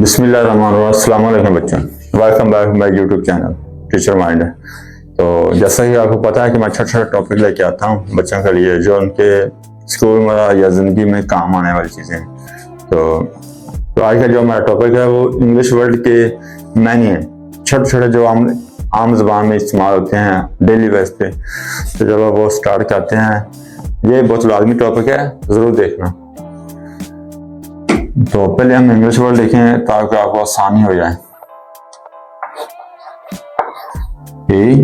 बिस्मिल्लाहिर्रहमानिर्रहीम। अस्सलाम वालेकुम बच्चों, welcome back my YouTube channel teacher mind. तो जैसा कि आपको पता है कि मैं अच्छा टॉपिक लेके आता हूँ बच्चों के लिए जो उनके स्कूल में या ज़िंदगी में काम आने वाली चीज़ें हैं। तो आज का जो हमारा टॉपिक है वो इंग्लिश वर्ड के मैनी है, छोटे छोटे जो आम ज़बान में इस्तेमाल होते हैं डेली बेस पे। तो चलो वो स्टार्ट करते हैं। ये बहुत लाजमी टॉपिक है, ज़रूर देखना। तो पहले हम इंग्लिश वर्ड देखें ताकि आपको आसानी हो जाए। ही,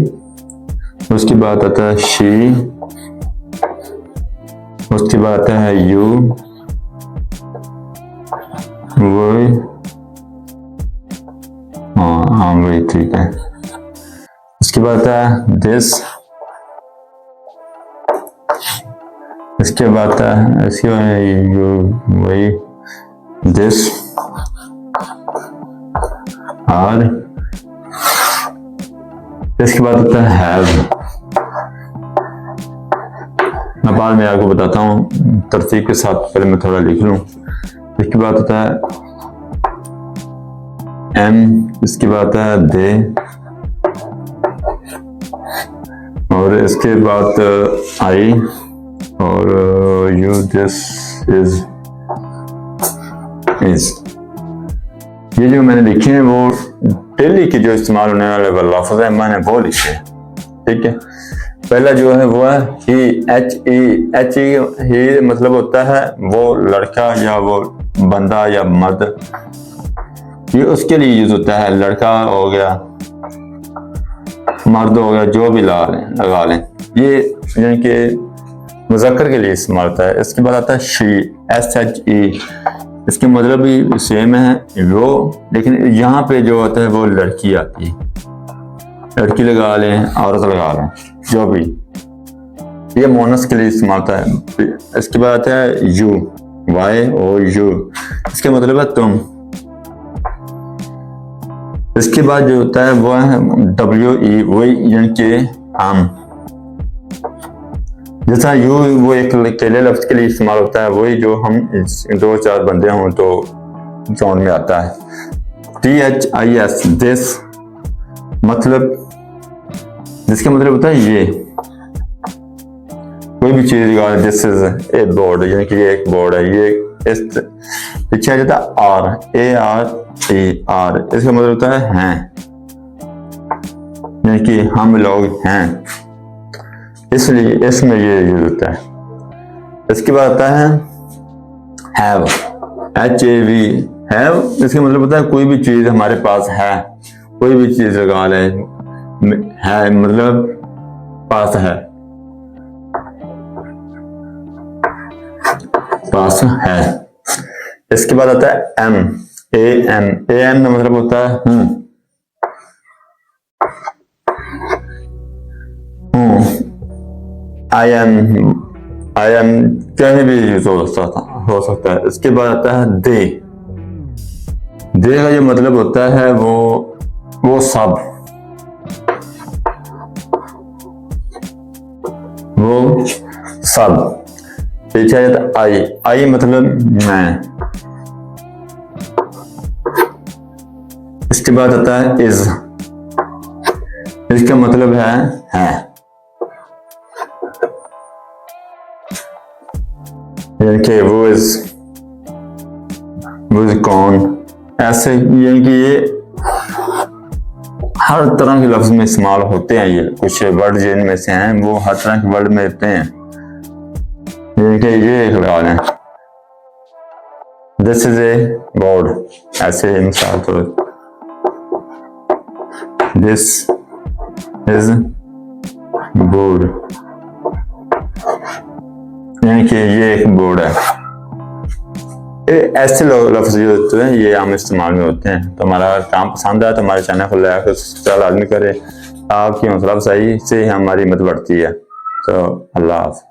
उसके बाद आता है शी, उसके बाद आता है यू, वही, हाँ वही ठीक है। उसके बाद आता है दिस, इसके बाद आता है इसके बाद वही दिस, और इसके बाद होता है हैव। मैं बाद में आपको बताता हूँ तरतीब के साथ, पहले मैं थोड़ा लिख लूँ। इसके बाद होता है एम, इसके बाद आता है दे, और इसके बाद आई, और यू, दिस, इज। ये जो मैंने लिखे हैं वो डेली के जो इस्तेमाल होने वाले लफ्ज़ हैं मैंने वो लिखे, ठीक है। पहला जो है वो है ही, एच ई ही मतलब होता है वो लड़का या वो बंदा या मर्द, ये उसके लिए यूज होता है। लड़का हो गया, मर्द हो गया, जो भी लगा लें, ये यानी कि मुज़क्कर के लिए इस्तेमाल होता है। इसके बाद आता है शी, SHE, इसके मतलब भी सेम है वो, लेकिन यहाँ पे जो होता है वो लड़की आती है। लड़की लगा लें, औरत लगा लें, जो भी, ये मोनस के लिए इस्तेमाल होता है। इसके बाद आता है यू, YOU, इसके मतलब है तुम। इसके बाद जो होता है वो है WE, वही यानी कि हम। जैसा यू वो एक अकेले लफ्ज के लिए इस्तेमाल होता है, वही जो हम दो चार बंदे हों तो साउंड में आता है। THIS, दिस, मतलब जिसका मतलब होता है ये, कोई भी चीज लगा, दिस इज ए बोर्ड, यानी कि ये एक बोर्ड है। ये इस पीछे आ जाता है ARE, इसका मतलब होता है हैं, यानी कि हम लोग हैं, इसलिए इसमें ये यूज होता है। इसके बाद आता है हैव, HAV, हैव, इसका मतलब होता है कोई भी चीज हमारे पास है, कोई भी चीज लगा ले, है मतलब पास है, पास है। इसके बाद आता है AM का मतलब होता है हूँ, I am कहीं भी यूज हो सकता है। इसके बाद आता है दे का जो मतलब होता है वो सब, वो सब। पीछे आ जाता है आई मतलब मैं। इसके बाद आता है इज, इसका मतलब है यानी कि वो इज कौन, ऐसे, यानी कि ये हर तरह के लफ्ज में इस्तेमाल होते हैं। ये कुछ वर्ड जिनमें से हैं वो हर तरह के वर्ड में होते हैं, यानी कि ये एक लगा लें, दिस इज ए बोर्ड, ऐसे मिसाल तो दिस इज बोर्ड, यानी कि ये एक बोर्ड है। ऐसे लफ्ज जो होते हैं ये आम इस्तेमाल में होते हैं। तो हमारा काम पसंद आया तो हमारे चैनल को लाइक और सब्सक्राइब लाजमी करें। आपकी हौसला अफजाई से हमारी हिम्मत बढ़ती है। तो अल्लाह हाफ़िज़।